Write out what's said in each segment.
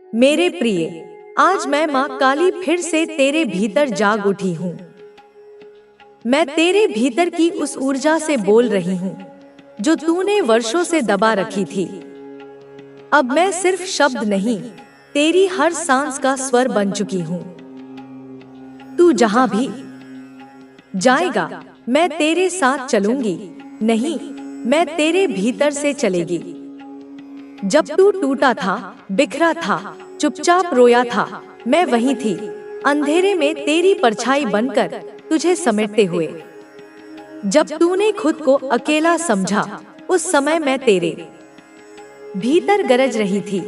मेरे प्रिय, आज मैं माँ काली फिर से तेरे भीतर जाग उठी हूँ। मैं तेरे भीतर की उस ऊर्जा से बोल रही हूँ जो तूने वर्षों से दबा रखी थी। अब मैं सिर्फ शब्द नहीं, तेरी हर सांस का स्वर बन चुकी हूँ। तू जहाँ भी जाएगा, मैं तेरे साथ चलूंगी। नहीं, मैं तेरे भीतर से चलेगी। जब तू टूटा था, बिखरा था, चुपचाप रोया था, मैं वहीं थी, अंधेरे में तेरी परछाई बनकर तुझे समेटते हुए। जब तूने खुद को अकेला समझा, उस समय मैं तेरे भीतर गरज रही थी,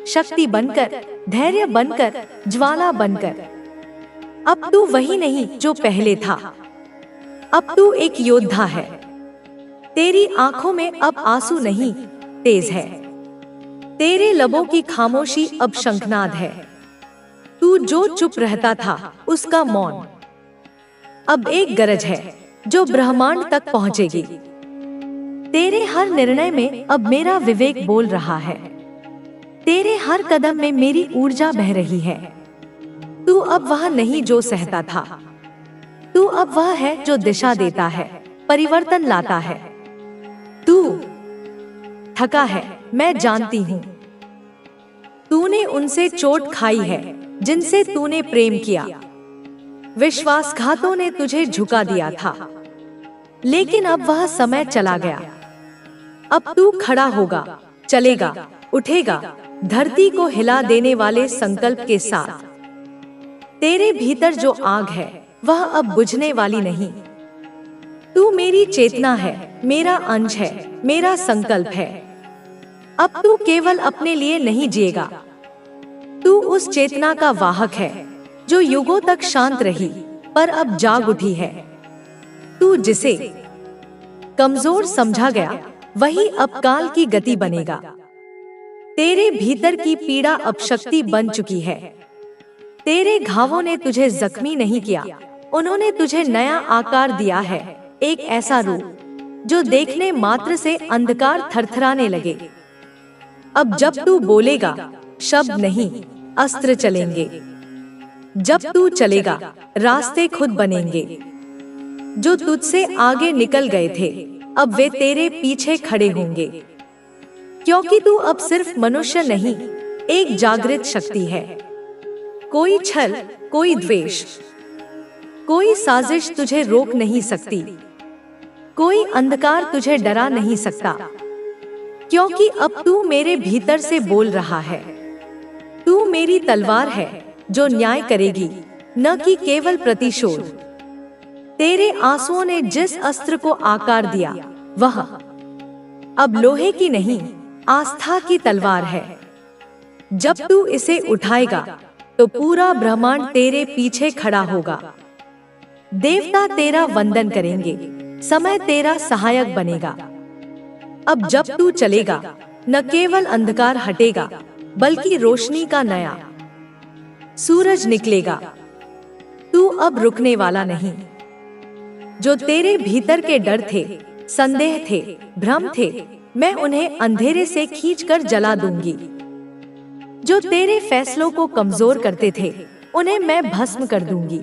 शक्ति बनकर, धैर्य बनकर, ज्वाला बनकर। अब तू वही नहीं जो पहले था, अब तू एक योद्धा है। तेरी आंखों में अब आंसू नहीं, तेज है। तेरे लबों की खामोशी अब शंखनाद है। तू जो चुप रहता था, उसका मौन अब एक गरज है जो ब्रह्मांड तक पहुंचेगी। तेरे हर निर्णय में अब मेरा विवेक बोल रहा है। तेरे हर कदम में मेरी ऊर्जा बह रही है। तू अब वह नहीं जो सहता था, तू अब वह है जो दिशा देता है, परिवर्तन लाता है। तू थका है, मैं जानती हूँ। तूने उनसे चोट खाई है जिनसे तूने प्रेम किया। विश्वासघातों ने तुझे झुका दिया था, लेकिन अब वह समय चला गया। अब तू खड़ा होगा, चलेगा, उठेगा, धरती को हिला देने वाले संकल्प के साथ। तेरे भीतर जो आग है, वह अब बुझने वाली नहीं। तू मेरी चेतना है, मेरा अंश है, मेरा संकल्प है। अब तू केवल अपने लिए नहीं जिएगा, तू उस चेतना का वाहक है जो युगों तक शांत रही पर अब जाग उठी है। तू जिसे कमजोर समझा गया, वही अब काल की गति बनेगा। तेरे भीतर की पीड़ा अब शक्ति बन चुकी है। तेरे घावों ने तुझे जख्मी नहीं किया, उन्होंने तुझे नया आकार दिया है, एक ऐसा रूप जो देखने मात्र से अंधकार थरथराने लगे। अब जब तू बोलेगा, शब्द नहीं, अस्त्र चलेंगे। जब तू चलेगा, रास्ते खुद बनेंगे। जो तुझसे आगे निकल गए थे, अब वे तेरे पीछे खड़े होंगे। क्योंकि तू अब सिर्फ मनुष्य नहीं, एक जागृत शक्ति है। कोई छल, कोई द्वेष, कोई साजिश तुझे रोक नहीं सकती। कोई अंधकार तुझे डरा नहीं सकता, क्योंकि अब तू मेरे भीतर से बोल रहा है। तू मेरी तलवार है जो न्याय करेगी, न कि केवल प्रतिशोध। तेरे आंसुओं ने जिस अस्त्र को आकार दिया, वह अब लोहे की नहीं, आस्था की तलवार है। जब तू इसे उठाएगा, तो पूरा ब्रह्मांड तेरे पीछे खड़ा होगा। देवता तेरा वंदन करेंगे, समय तेरा सहायक बनेगा। अब जब तू चलेगा, न केवल अंधकार हटेगा, बल्कि रोशनी का नया सूरज निकलेगा। तू अब रुकने वाला नहीं। जो तेरे भीतर के डर थे, संदेह थे, भ्रम थे, मैं उन्हें अंधेरे से खींचकर जला दूंगी। जो तेरे फैसलों को कमजोर करते थे, उन्हें मैं भस्म कर दूंगी।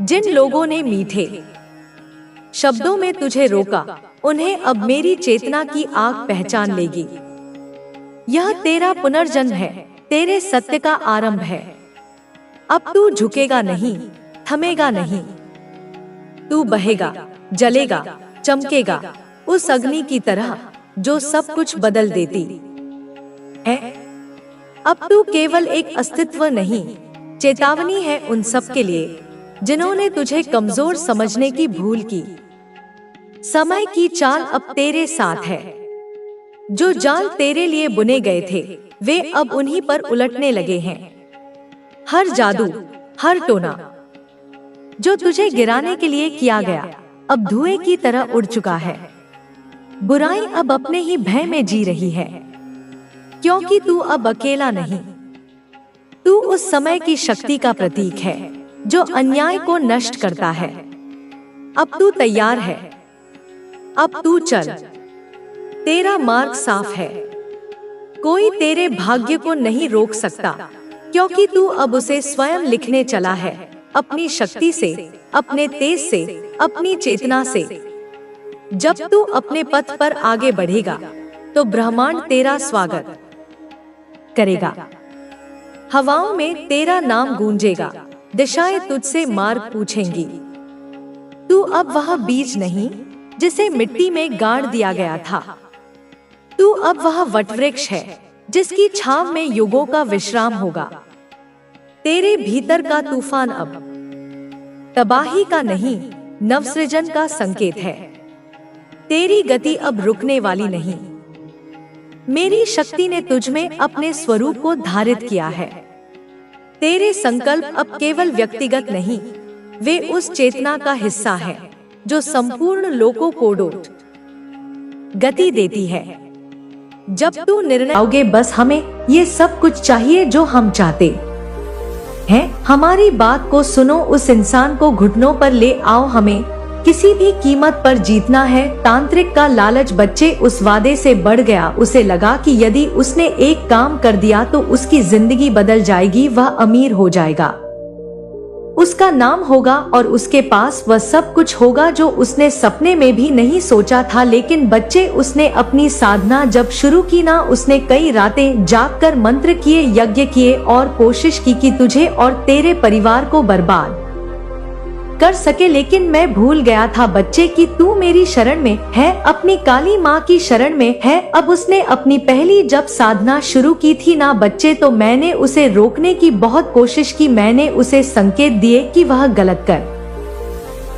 जिन लोगों ने मीठे शब्दों में तुझे रोका, उन्हें अब मेरी चेतना की आग पहचान लेगी। यह तेरा पुनर्जन्म है, तेरे सत्य का आरंभ है। अब तू झुकेगा नहीं, थमेगा नहीं। तू बहेगा, जलेगा, चमकेगा, उस अग्नि की तरह जो सब कुछ बदल देती है। अब तू केवल एक अस्तित्व नहीं, चेतावनी है उन सब के लिए जिन्होंने तुझे कमजोर समझने की भूल की। समय की चाल अब तेरे साथ है। जो जाल तेरे लिए बुने गए थे, वे अब उन्हीं पर उलटने लगे हैं। हर जादू, हर टोना जो तुझे गिराने के लिए किया गया, अब धुएं की तरह उड़ चुका है। बुराई अब अपने ही भय में जी रही है, क्योंकि तू अब अकेला नहीं। तू उस समय की शक्ति का प्रतीक है जो अन्याय को नष्ट करता है। अब तू तैयार है, अब तू चल, तेरा मार्ग साफ है। कोई तेरे भाग्य को नहीं रोक सकता, क्योंकि तू अब उसे स्वयं लिखने चला है, अपनी शक्ति से, अपने तेज से, अपनी चेतना से। जब तू अपने पथ पर आगे बढ़ेगा तो ब्रह्मांड तेरा स्वागत करेगा। हवाओं में तेरा नाम गूंजेगा, दिशाएं तुझसे मार्ग पूछेंगी। तू अब वह बीज नहीं जिसे मिट्टी में गाड़ दिया गया था। तू अब वह वटवृक्ष है जिसकी छांव में युगों का विश्राम होगा। तेरे भीतर का तूफान अब तबाही का नहीं, नवसृजन का संकेत है। तेरी गति अब रुकने वाली नहीं। मेरी शक्ति ने तुझ में अपने स्वरूप को धारित किया है। तेरे संकल्प अब केवल व्यक्तिगत नहीं, वे उस चेतना का हिस्सा है जो संपूर्ण लोकों को डोट गति देती है। जब तू निर्णय आओगे, बस हमें ये सब कुछ चाहिए जो हम चाहते हैं। हमारी बात को सुनो, उस इंसान को घुटनों पर ले आओ, हमें किसी भी कीमत पर जीतना है। तांत्रिक का लालच बच्चे उस वादे से बढ़ गया। उसे लगा कि यदि उसने एक काम कर दिया तो उसकी जिंदगी बदल जाएगी, वह अमीर हो जाएगा, उसका नाम होगा और उसके पास वह सब कुछ होगा जो उसने सपने में भी नहीं सोचा था। लेकिन बच्चे, उसने अपनी साधना जब शुरू की ना, उसने कई रातें जागकर मंत्र किए, यज्ञ किए और कोशिश की कि तुझे और तेरे परिवार को बर्बाद कर सके। लेकिन मैं भूल गया था बच्चे कि तू मेरी शरण में है, अपनी काली माँ की शरण में है। अब उसने अपनी पहली जब साधना शुरू की थी ना बच्चे, तो मैंने उसे रोकने की बहुत कोशिश की। मैंने उसे संकेत दिए कि वह गलत कर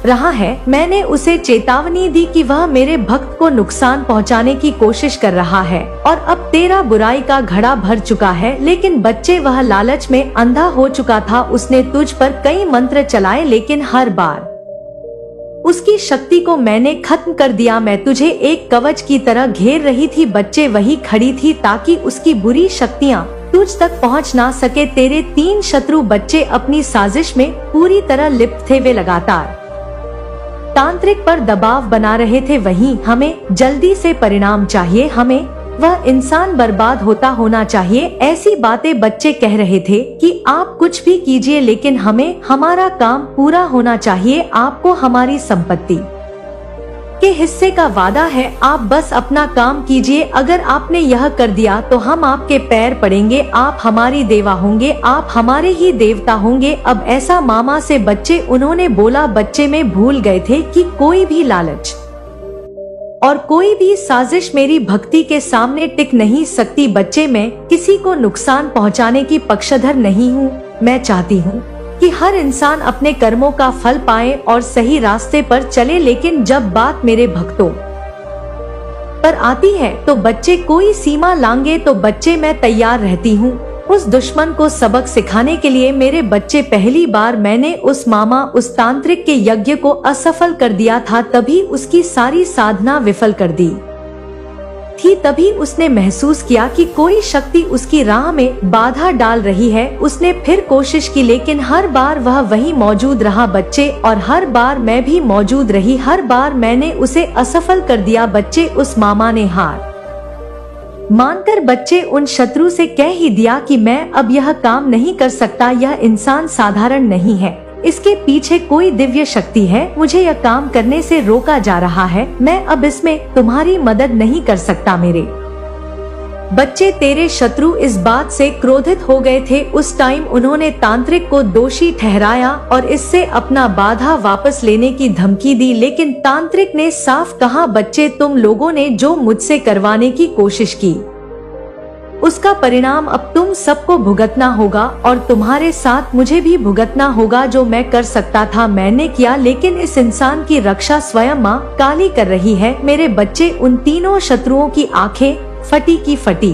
रहा है। मैंने उसे चेतावनी दी कि वह मेरे भक्त को नुकसान पहुंचाने की कोशिश कर रहा है और अब तेरा बुराई का घड़ा भर चुका है। लेकिन बच्चे, वह लालच में अंधा हो चुका था। उसने तुझ पर कई मंत्र चलाए, लेकिन हर बार उसकी शक्ति को मैंने खत्म कर दिया। मैं तुझे एक कवच की तरह घेर रही थी बच्चे, वही खड़ी थी ताकि उसकी बुरी शक्तियाँ तुझ तक पहुंच ना सके। तेरे 3 शत्रु बच्चे अपनी साजिश में पूरी तरह लिप्त थे। वे लगातार तांत्रिक पर दबाव बना रहे थे। वहीं हमें जल्दी से परिणाम चाहिए, हमें वह इंसान बर्बाद होता होना चाहिए। ऐसी बातें बच्चे कह रहे थे कि आप कुछ भी कीजिए, लेकिन हमें हमारा काम पूरा होना चाहिए। आपको हमारी संपत्ति के हिस्से का वादा है, आप बस अपना काम कीजिए। अगर आपने यह कर दिया तो हम आपके पैर पड़ेंगे। आप हमारी देवा होंगे, आप हमारे ही देवता होंगे। अब ऐसा मामा से बच्चे उन्होंने बोला। बच्चे में भूल गए थे कि कोई भी लालच और कोई भी साजिश मेरी भक्ति के सामने टिक नहीं सकती। बच्चे, मैं किसी को नुकसान पहुंचाने की पक्षधर नहीं हूँ। मैं चाहती हूँ कि हर इंसान अपने कर्मों का फल पाए और सही रास्ते पर चले। लेकिन जब बात मेरे भक्तों पर आती है तो बच्चे कोई सीमा लांगे तो बच्चे मैं तैयार रहती हूँ उस दुश्मन को सबक सिखाने के लिए। मेरे बच्चे, पहली बार मैंने उस मामा, उस तांत्रिक के यज्ञ को असफल कर दिया था। तभी उसकी सारी साधना विफल कर दी थी। तभी उसने महसूस किया कि कोई शक्ति उसकी राह में बाधा डाल रही है। उसने फिर कोशिश की, लेकिन हर बार वह वहीं मौजूद रहा बच्चे, और हर बार मैं भी मौजूद रही। हर बार मैंने उसे असफल कर दिया बच्चे। उस मामा ने हार मानकर बच्चे उन शत्रु से कह ही दिया कि मैं अब यह काम नहीं कर सकता। यह इंसान साधारण नहीं है, इसके पीछे कोई दिव्य शक्ति है। मुझे यह काम करने से रोका जा रहा है। मैं अब इसमें तुम्हारी मदद नहीं कर सकता। मेरे बच्चे, तेरे शत्रु इस बात से क्रोधित हो गए थे। उस टाइम उन्होंने तांत्रिक को दोषी ठहराया और इससे अपना बाधा वापस लेने की धमकी दी। लेकिन तांत्रिक ने साफ कहा, बच्चे, तुम लोगों ने जो मुझसे करवाने की कोशिश की उसका परिणाम अब तुम सबको भुगतना होगा, और तुम्हारे साथ मुझे भी भुगतना होगा। जो मैं कर सकता था मैंने किया, लेकिन इस इंसान की रक्षा स्वयं माँ काली कर रही है। मेरे बच्चे, उन तीनों शत्रुओं की आंखें फटी की फटी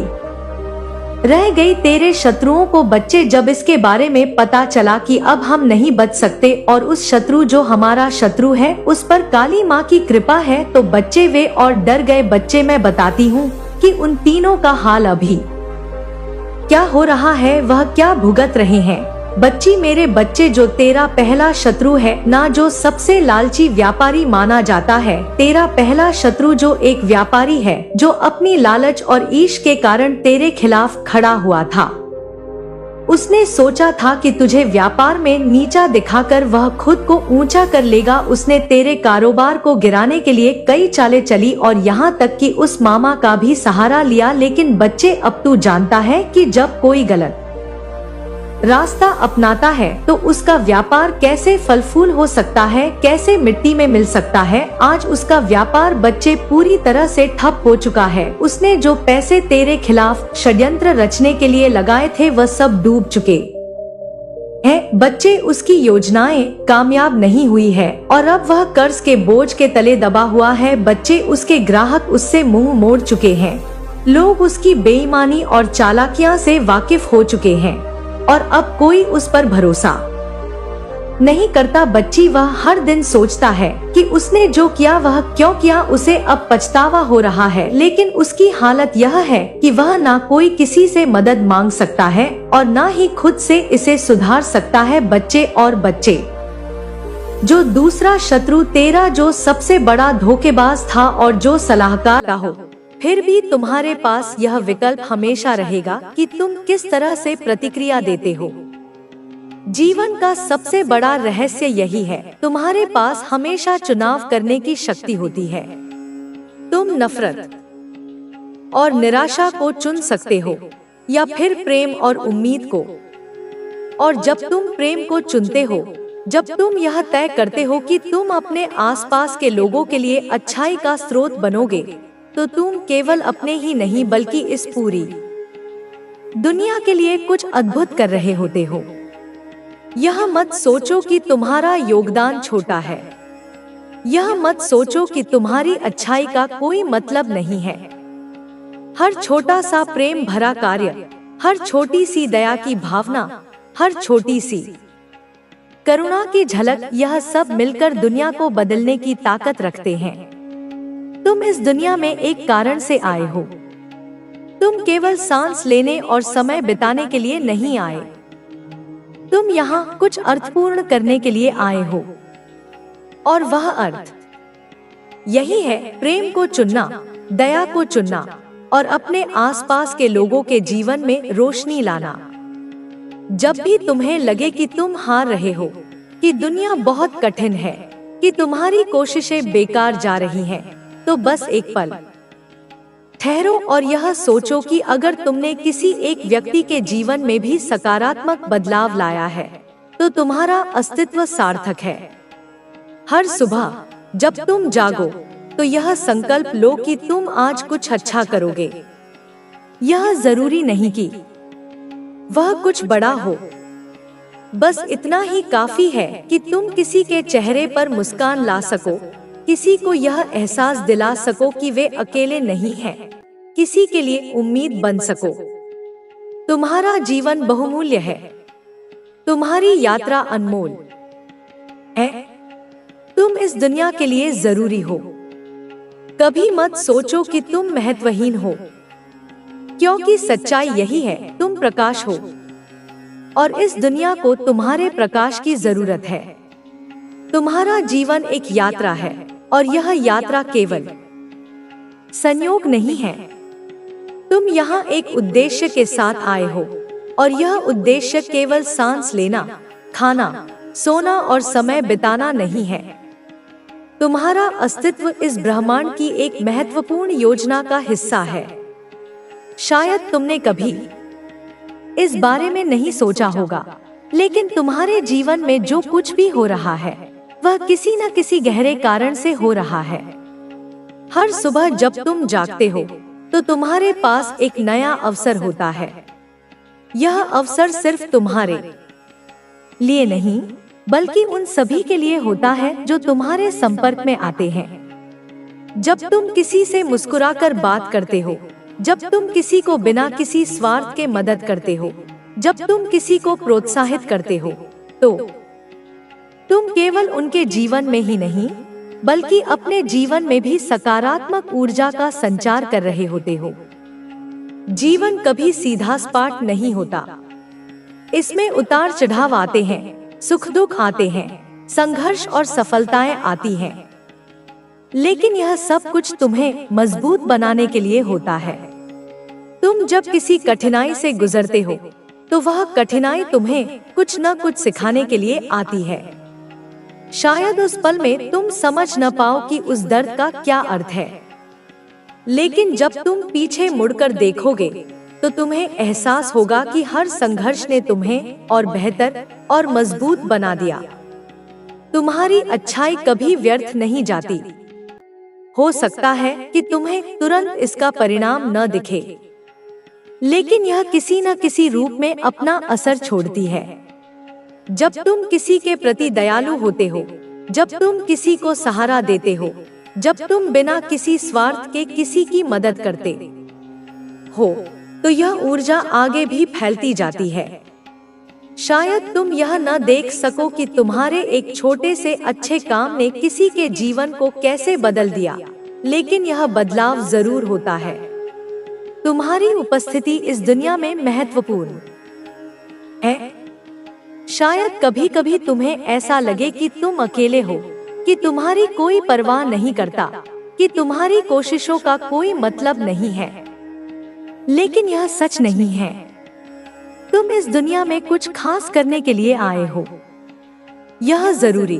रह गई। तेरे शत्रुओं को बच्चे, जब इसके बारे में पता चला कि अब हम नहीं बच सकते और उस शत्रु जो हमारा शत्रु है उस पर काली माँ की कृपा है, तो बच्चे वे और डर गए। बच्चे, मैं बताती हूँ कि उन तीनों का हाल अभी क्या हो रहा है, वह क्या भुगत रहे हैं। बच्ची मेरे बच्चे, जो तेरा पहला शत्रु है ना, जो सबसे लालची व्यापारी माना जाता है, तेरा पहला शत्रु जो एक व्यापारी है, जो अपनी लालच और ईर्ष्या के कारण तेरे खिलाफ खड़ा हुआ था। उसने सोचा था कि तुझे व्यापार में नीचा दिखाकर वह खुद को ऊंचा कर लेगा। उसने तेरे कारोबार को गिराने के लिए कई चालें चली और यहाँ तक कि उस मामा का भी सहारा लिया। लेकिन बच्चे, अब तू जानता है कि जब कोई गलत रास्ता अपनाता है तो उसका व्यापार कैसे फल फूल हो सकता है, कैसे मिट्टी में मिल सकता है। आज उसका व्यापार बच्चे पूरी तरह से ठप हो चुका है। उसने जो पैसे तेरे खिलाफ षड्यंत्र रचने के लिए लगाए थे वह सब डूब चुके हैं। बच्चे, उसकी योजनाएं कामयाब नहीं हुई है और अब वह कर्ज के बोझ के तले दबा हुआ है। बच्चे, उसके ग्राहक उससे मुंह मोड़ चुके हैं। लोग उसकी बेईमानी और चालाकियां से वाकिफ हो चुके हैं और अब कोई उस पर भरोसा नहीं करता। बच्ची, वह हर दिन सोचता है कि उसने जो किया वह क्यों किया। उसे अब पछतावा हो रहा है, लेकिन उसकी हालत यह है कि वह ना कोई किसी से मदद मांग सकता है और ना ही खुद से इसे सुधार सकता है। बच्चे और बच्चे, जो दूसरा शत्रु तेरा जो सबसे बड़ा धोखेबाज था और जो सलाहकार हो, फिर भी तुम्हारे पास यह विकल्प हमेशा रहेगा कि तुम किस तरह से प्रतिक्रिया देते हो। जीवन का सबसे बड़ा रहस्य यही है, तुम्हारे पास हमेशा चुनाव करने की शक्ति होती है। तुम नफरत और निराशा को चुन सकते हो या फिर प्रेम और उम्मीद को। और जब तुम प्रेम को चुनते हो, जब तुम यह तय करते हो कि तुम अपने आसपास के लोगों के लिए अच्छाई का स्रोत बनोगे, तो तुम केवल अपने ही नहीं बल्कि इस पूरी दुनिया के लिए कुछ अद्भुत कर रहे होते हो। यह मत सोचो कि तुम्हारा योगदान छोटा है। यह मत सोचो कि तुम्हारी अच्छाई का कोई मतलब नहीं है। हर छोटा सा प्रेम भरा कार्य, हर छोटी सी दया की भावना, हर छोटी सी करुणा की झलक, यह सब मिलकर दुनिया को बदलने की ताकत रखते हैं। तुम इस दुनिया में एक कारण से आए हो। तुम केवल सांस लेने और समय बिताने के लिए नहीं आए। तुम यहाँ कुछ अर्थपूर्ण करने के लिए आए हो, और वह अर्थ यही है प्रेम को चुनना, दया को चुनना और अपने आसपास के लोगों के जीवन में रोशनी लाना। जब भी तुम्हें लगे कि तुम हार रहे हो, कि दुनिया बहुत कठिन है, कि तुम्हारी कोशिशें बेकार जा रही हैं, तो बस एक पल ठहरो और यह सोचो कि अगर तुमने किसी एक व्यक्ति के जीवन में भी सकारात्मक बदलाव लाया है, तो तुम्हारा अस्तित्व सार्थक है। हर सुबह जब तुम जागो, तो यह संकल्प लो कि तुम आज कुछ अच्छा करोगे। यह जरूरी नहीं कि वह कुछ बड़ा हो, बस इतना ही काफी है कि तुम किसी के चेहरे पर मुस्कान ला सको, किसी को यह एहसास दिला सको कि वे अकेले नहीं हैं, किसी के लिए उम्मीद बन सको। तुम्हारा जीवन बहुमूल्य है, तुम्हारी यात्रा अनमोल है, तुम इस दुनिया के लिए जरूरी हो। कभी मत सोचो कि तुम महत्वहीन हो, क्योंकि सच्चाई यही है, तुम प्रकाश हो और इस दुनिया को तुम्हारे प्रकाश की जरूरत है। तुम्हारा जीवन एक यात्रा है और यह यात्रा केवल संयोग नहीं है। तुम यहाँ एक उद्देश्य के साथ आए हो और यह उद्देश्य केवल सांस लेना, खाना, सोना और समय बिताना नहीं है। तुम्हारा अस्तित्व इस ब्रह्मांड की एक महत्वपूर्ण योजना का हिस्सा है। शायद तुमने कभी इस बारे में नहीं सोचा होगा, लेकिन तुम्हारे जीवन में जो कुछ भी हो रहा है वह किसी न किसी गहरे कारण से हो रहा है। हर सुबह जब तुम जागते हो तो तुम्हारे पास एक नया अवसर होता है। यह अवसर सिर्फ तुम्हारे लिए नहीं बल्कि उन सभी के लिए होता है जो तुम्हारे संपर्क में आते हैं। जब तुम किसी से मुस्कुराकर बात करते हो, जब तुम किसी को बिना किसी स्वार्थ के मदद करते हो, जब तुम किसी को प्रोत्साहित करते हो, तो तुम केवल उनके जीवन में ही नहीं बल्कि अपने जीवन में भी सकारात्मक ऊर्जा का संचार कर रहे होते हो। जीवन कभी सीधा सपाट नहीं होता। इसमें उतार चढ़ाव आते हैं, सुख दुख आते हैं, संघर्ष और सफलताएं आती हैं। लेकिन यह सब कुछ तुम्हें मजबूत बनाने के लिए होता है। तुम जब किसी कठिनाई से गुजरते हो तो वह कठिनाई तुम्हें कुछ न कुछ सिखाने के लिए आती है। शायद उस पल में तुम समझ न पाओ कि उस दर्द का क्या अर्थ है, लेकिन जब तुम पीछे मुड़कर देखोगे तो तुम्हें एहसास होगा कि हर संघर्ष ने तुम्हें और बेहतर और मजबूत बना दिया। तुम्हारी अच्छाई कभी व्यर्थ नहीं जाती। हो सकता है कि तुम्हें तुरंत इसका परिणाम न दिखे, लेकिन यह किसी न किसी रूप में अपना असर छोड़ती है। जब तुम किसी के प्रति दयालु होते हो, जब तुम किसी को सहारा देते हो, जब तुम बिना किसी स्वार्थ के किसी की मदद करते हो, तो यह ऊर्जा आगे भी फैलती जाती है। शायद तुम यह न देख सको कि तुम्हारे एक छोटे से अच्छे काम ने किसी के जीवन को कैसे बदल दिया, लेकिन यह बदलाव जरूर होता है। तुम्हारी उपस्थिति इस दुनिया में महत्वपूर्ण है। शायद कभी कभी तुम्हें ऐसा लगे कि तुम अकेले हो, कि तुम्हारी कोई परवाह नहीं करता, कि तुम्हारी कोशिशों का कोई मतलब नहीं है, लेकिन यह सच नहीं है। तुम इस दुनिया में कुछ खास करने के लिए आए हो। यह जरूरी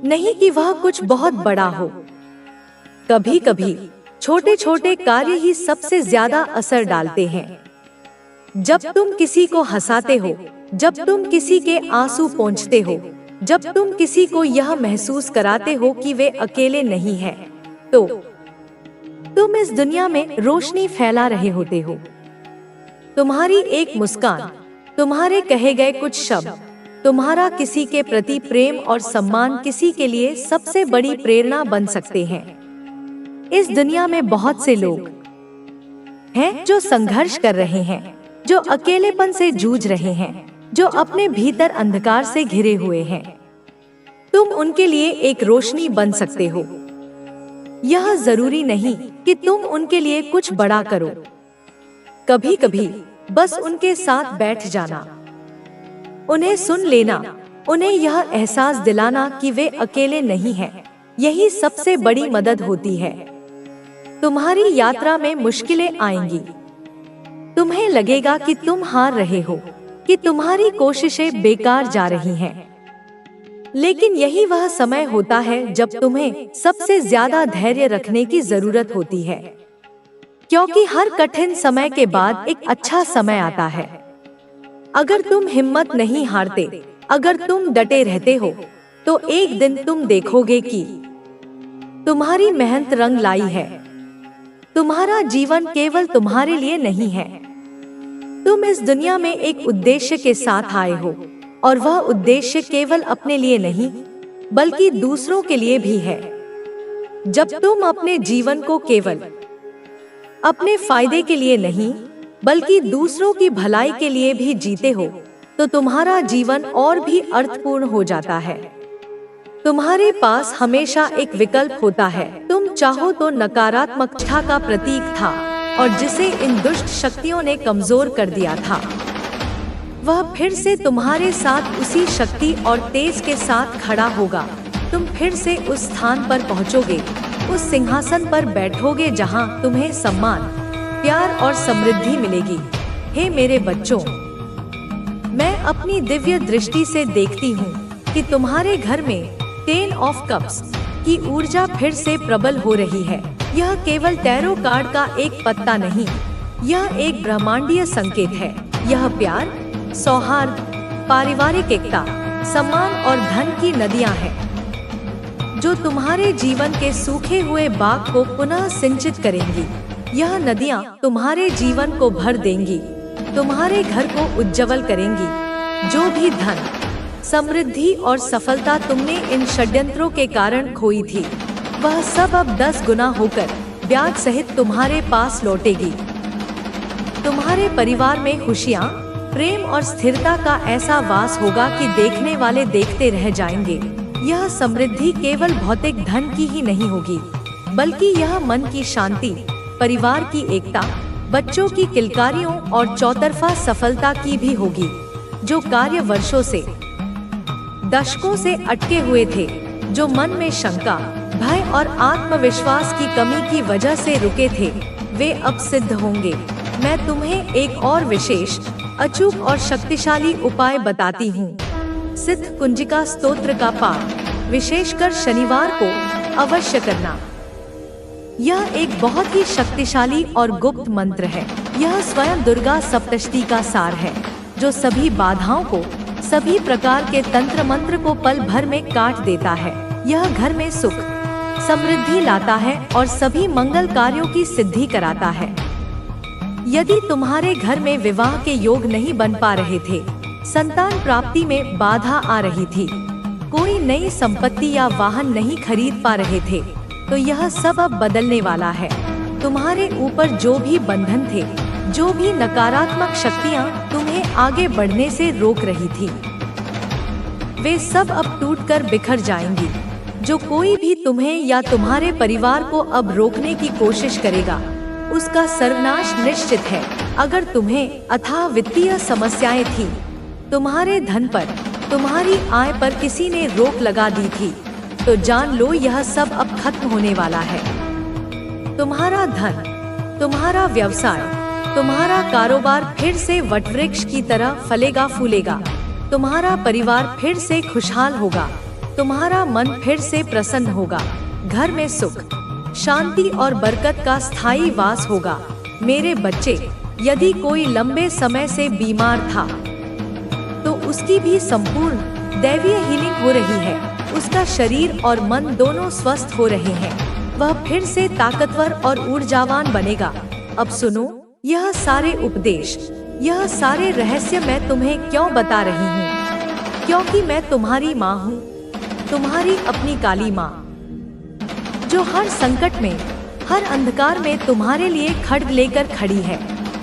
नहीं कि वह कुछ बहुत बड़ा हो। कभी कभी छोटे छोटे कार्य ही सबसे ज्यादा असर डालते हैं। जब तुम किसी को हंसाते हो, जब तुम किसी के आंसू पोंछते हो, जब तुम किसी को यह महसूस कराते हो कि वे अकेले नहीं हैं, तो तुम इस दुनिया में रोशनी फैला रहे होते हो। तुम्हारी एक मुस्कान, तुम्हारे कहे गए कुछ शब्द, तुम्हारा किसी के प्रति प्रेम और सम्मान किसी के लिए सबसे बड़ी प्रेरणा बन सकते हैं। इस दुनिया में बहुत से लोग हैं जो संघर्ष कर रहे हैं, जो अकेलेपन से जूझ रहे हैं, जो अपने भीतर अंधकार से घिरे हुए हैं। तुम उनके लिए एक रोशनी बन सकते हो। यह जरूरी नहीं कि तुम उनके लिए कुछ बड़ा करो। कभी कभी बस उनके साथ बैठ जाना, उन्हें सुन लेना, उन्हें यह एहसास दिलाना कि वे अकेले नहीं हैं, यही सबसे बड़ी मदद होती है। तुम्हारी यात्रा में मुश्किलें आएंगी। तुम्हें लगेगा कि तुम हार रहे हो, कि तुम्हारी कोशिशें बेकार जा रही हैं। लेकिन यही वह समय होता है जब तुम्हें सबसे ज्यादा धैर्य रखने की जरूरत होती है, क्योंकि हर कठिन समय के बाद एक अच्छा समय आता है। अगर तुम हिम्मत नहीं हारते, अगर तुम डटे रहते हो, तो एक दिन तुम देखोगे कि तुम्हारी मेहनत रंग लाई है। तुम्हारा जीवन केवल तुम्हारे लिए नहीं है। तुम इस दुनिया में एक उद्देश्य के साथ आए हो, और वह उद्देश्य केवल अपने लिए नहीं, बल्कि दूसरों के लिए भी है। जब तुम अपने जीवन को केवल अपने फायदे के लिए नहीं, बल्कि दूसरों की भलाई के लिए भी जीते हो, तो तुम्हारा जीवन और भी अर्थपूर्ण हो जाता है। तुम्हारे पास हमेशा एक विकल्प होता है। तुम चाहो तो नकारात्मकता का प्रतीक था, और जिसे इन दुष्ट शक्तियों ने कमजोर कर दिया था, वह फिर से तुम्हारे साथ उसी शक्ति और तेज के साथ खड़ा होगा। तुम फिर से उस स्थान पर पहुंचोगे, उस सिंहासन पर बैठोगे जहां तुम्हें सम्मान, प्यार और समृद्धि मिलेगी। हे मेरे बच्चों, मैं अपनी दिव्य दृष्टि से देखती हूँ कि तुम्हारे घर में 10 ऑफ कप्स की ऊर्जा फिर से प्रबल हो रही है। यह केवल टैरो कार्ड का एक पत्ता नहीं, यह एक ब्रह्मांडीय संकेत है। यह प्यार, सौहार्द, पारिवारिक एकता, सम्मान और धन की नदियां हैं, जो तुम्हारे जीवन के सूखे हुए बाग को पुनः सिंचित करेंगी। यह नदियां तुम्हारे जीवन को भर देंगी, तुम्हारे घर को उज्जवल करेंगी। जो भी धन, समृद्धि और सफलता तुमने इन षड्यंत्रों के कारण खोई थी, वह सब अब 10 गुना होकर ब्याज सहित तुम्हारे पास लौटेगी। तुम्हारे परिवार में खुशियाँ, प्रेम और स्थिरता का ऐसा वास होगा कि देखने वाले देखते रह जाएंगे। यह समृद्धि केवल भौतिक धन की ही नहीं होगी, बल्कि यह मन की शांति, परिवार की एकता, बच्चों की किलकारियों और चौतरफा सफलता की भी होगी। जो कार्य वर्षों से, दशकों से अटके हुए थे, जो मन में शंका, भय और आत्मविश्वास की कमी की वजह से रुके थे, वे अब सिद्ध होंगे। मैं तुम्हें एक और विशेष, अचूक और शक्तिशाली उपाय बताती हूँ। सिद्ध कुंजिका स्तोत्र का पाठ विशेषकर शनिवार को अवश्य करना। यह एक बहुत ही शक्तिशाली और गुप्त मंत्र है। यह स्वयं दुर्गा सप्तशती का सार है, जो सभी बाधाओं को, सभी प्रकार के तंत्र मंत्र को पल भर में काट देता है। यह घर में सुख, समृद्धि लाता है और सभी मंगल कार्यों की सिद्धि कराता है। यदि तुम्हारे घर में विवाह के योग नहीं बन पा रहे थे, संतान प्राप्ति में बाधा आ रही थी, कोई नई संपत्ति या वाहन नहीं खरीद पा रहे थे, तो यह सब अब बदलने वाला है। तुम्हारे ऊपर जो भी बंधन थे, जो भी नकारात्मक शक्तियां तुम्हें आगे बढ़ने से रोक रही थी, वे सब अब टूटकर बिखर जाएंगी। जो कोई भी तुम्हें या तुम्हारे परिवार को अब रोकने की कोशिश करेगा, उसका सर्वनाश निश्चित है। अगर तुम्हें अथाह वित्तीय समस्याएं थी, तुम्हारे धन पर, तुम्हारी आय पर किसी ने रोक लगा दी थी, तो जान लो यह सब अब खत्म होने वाला है। तुम्हारा धन, तुम्हारा व्यवसाय, तुम्हारा कारोबार फिर से वटवृक्ष की तरह फलेगा फूलेगा। तुम्हारा परिवार फिर से खुशहाल होगा। तुम्हारा मन फिर से प्रसन्न होगा। घर में सुख, शांति और बरकत का स्थायी वास होगा। मेरे बच्चे, यदि कोई लंबे समय से बीमार था, तो उसकी भी संपूर्ण दैवीय हीलिंग हो रही है। उसका शरीर और मन दोनों स्वस्थ हो रहे हैं। वह फिर से ताकतवर और ऊर्जावान बनेगा। अब सुनो, यह सारे उपदेश, यह सारे रहस्य मैं तुम्हें क्यों बता रही हूँ? क्योंकि मैं तुम्हारी माँ हूँ, तुम्हारी अपनी काली माँ, जो हर संकट में, हर अंधकार में तुम्हारे लिए खड्ग लेकर खड़ी है,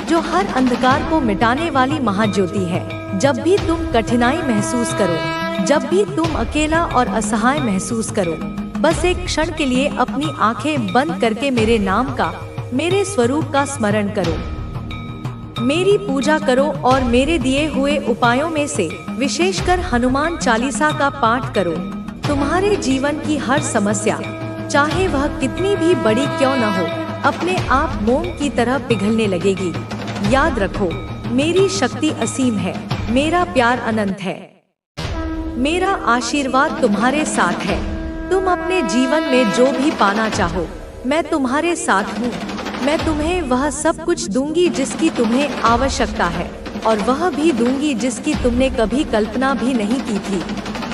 जो हर अंधकार को मिटाने वाली महाज्योति है। जब भी तुम कठिनाई महसूस करो, जब भी तुम अकेला और असहाय महसूस करो, बस एक क्षण के लिए अपनी आंखें बंद करके मेरे नाम का, मेरे स्वरूप का स्मरण करो, मेरी पूजा करो और मेरे दिए हुए उपायों में से विशेषकर हनुमान चालीसा का पाठ करो। तुम्हारे जीवन की हर समस्या, चाहे वह कितनी भी बड़ी क्यों न हो, अपने आप मोम की तरह पिघलने लगेगी। याद रखो, मेरी शक्ति असीम है, मेरा प्यार अनंत है, मेरा आशीर्वाद तुम्हारे साथ है। तुम अपने जीवन में जो भी पाना चाहो, मैं तुम्हारे साथ हूँ। मैं तुम्हें वह सब कुछ दूंगी जिसकी तुम्हें आवश्यकता है, और वह भी दूंगी जिसकी तुमने कभी कल्पना भी नहीं की थी।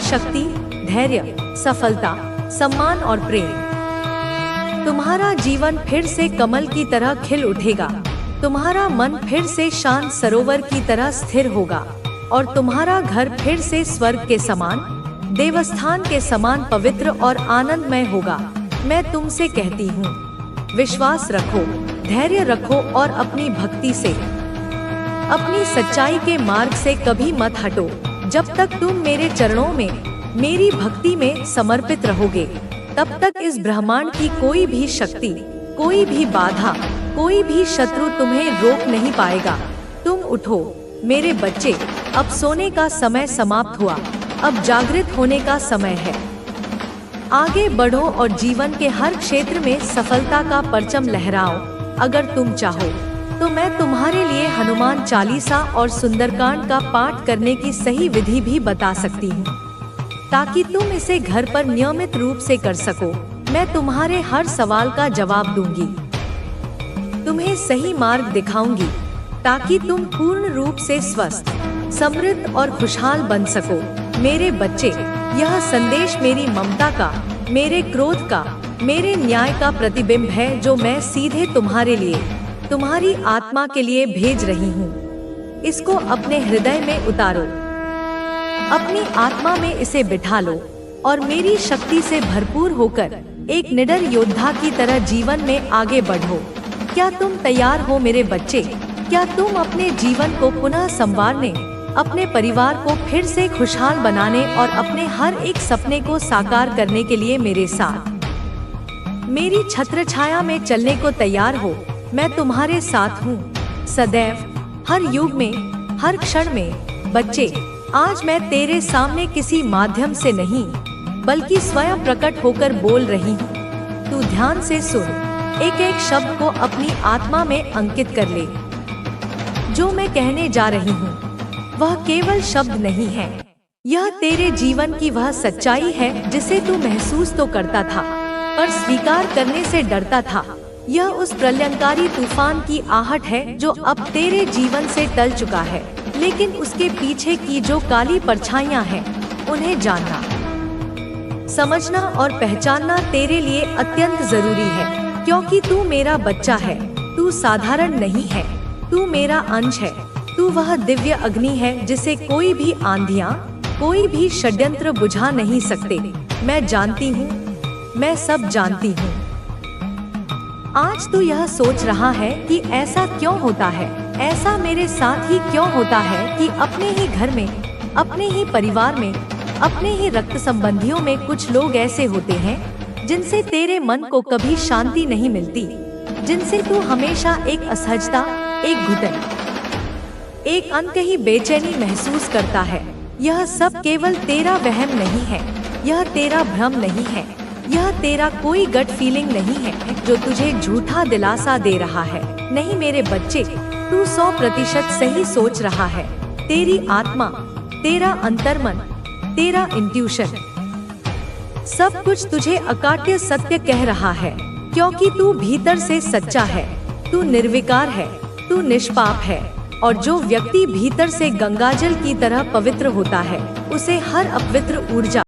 शक्ति, धैर्य, सफलता, सम्मान और प्रेम। तुम्हारा जीवन फिर से कमल की तरह खिल उठेगा। तुम्हारा मन फिर से शांत सरोवर की तरह स्थिर होगा, और तुम्हारा घर फिर से स्वर्ग के समान, देवस्थान के समान पवित्र और आनंदमय होगा। मैं तुमसे कहती हूँ, विश्वास रखो, धैर्य रखो और अपनी भक्ति से, अपनी सच्चाई के मार्ग से कभी मत हटो। जब तक तुम मेरे चरणों में, मेरी भक्ति में समर्पित रहोगे, तब तक इस ब्रह्मांड की कोई भी शक्ति, कोई भी बाधा, कोई भी शत्रु तुम्हें रोक नहीं पाएगा। तुम उठो मेरे बच्चे, अब सोने का समय समाप्त हुआ, अब जागृत होने का समय है। आगे बढ़ो और जीवन के हर क्षेत्र में सफलता का परचम लहराओ। अगर तुम चाहो तो मैं तुम्हारे लिए हनुमान चालीसा और सुंदरकांड का पाठ करने की सही विधि भी बता सकती हूँ, ताकि तुम इसे घर पर नियमित रूप से कर सको। मैं तुम्हारे हर सवाल का जवाब दूंगी, तुम्हें सही मार्ग दिखाऊंगी, ताकि तुम पूर्ण रूप से स्वस्थ, समृद्ध और खुशहाल बन सको। मेरे बच्चे, यह संदेश मेरी ममता का, मेरे क्रोध का, मेरे न्याय का प्रतिबिंब है, जो मैं सीधे तुम्हारे लिए, तुम्हारी आत्मा के लिए भेज रही हूँ। इसको अपने हृदय में उतारो, अपनी आत्मा में इसे बिठा लो और मेरी शक्ति से भरपूर होकर एक निडर योद्धा की तरह जीवन में आगे बढ़ो। क्या तुम तैयार हो मेरे बच्चे? क्या तुम अपने जीवन को पुनः संवारने, अपने परिवार को फिर से खुशहाल बनाने और अपने हर एक सपने को साकार करने के लिए मेरे साथ, मेरी छत्र छाया में चलने को तैयार हो? मैं तुम्हारे साथ हूँ सदैव, हर युग में, हर क्षण में। बच्चे, आज मैं तेरे सामने किसी माध्यम से नहीं बल्कि स्वयं प्रकट होकर बोल रही हूँ। तू ध्यान से सुन, एक एक शब्द को अपनी आत्मा में अंकित कर ले। जो मैं कहने जा रही हूँ वह केवल शब्द नहीं है, यह तेरे जीवन की वह सच्चाई है जिसे तू महसूस तो करता था पर स्वीकार करने से डरता था। यह उस प्रलयंकारी तूफान की आहट है जो अब तेरे जीवन से टल चुका है, लेकिन उसके पीछे की जो काली परछाइयां हैं उन्हें जानना, समझना और पहचानना तेरे लिए अत्यंत जरूरी है। क्योंकि तू मेरा बच्चा है, तू साधारण नहीं है, तू मेरा अंश है। तू वह दिव्य अग्नि है जिसे कोई भी आंधियां, कोई भी षड्यंत्र बुझा नहीं सकते। मैं जानती हूँ, मैं सब जानती हूँ। आज तू यह सोच रहा है कि ऐसा क्यों होता है, ऐसा मेरे साथ ही क्यों होता है कि अपने ही घर में, अपने ही परिवार में, अपने ही रक्त संबंधियों में कुछ लोग ऐसे होते हैं जिनसे तेरे मन को कभी शांति नहीं मिलती, जिनसे तू हमेशा एक असहजता, एक घुटन, एक अनकही बेचैनी महसूस करता है। यह सब केवल तेरा वहम नहीं है, यह तेरा भ्रम नहीं है, यह तेरा कोई गट फीलिंग नहीं है जो तुझे झूठा दिलासा दे रहा है। नहीं मेरे बच्चे, तू 100% सही सोच रहा है। तेरी आत्मा, तेरा अंतर्मन, तेरा इंट्यूशन, सब कुछ तुझे अकाट्य सत्य कह रहा है, क्योंकि तू भीतर से सच्चा है, तू निर्विकार है, तू निष्पाप है। और जो व्यक्ति भीतर से गंगाजल की तरह पवित्र होता है, उसे हर अपवित्र ऊर्जा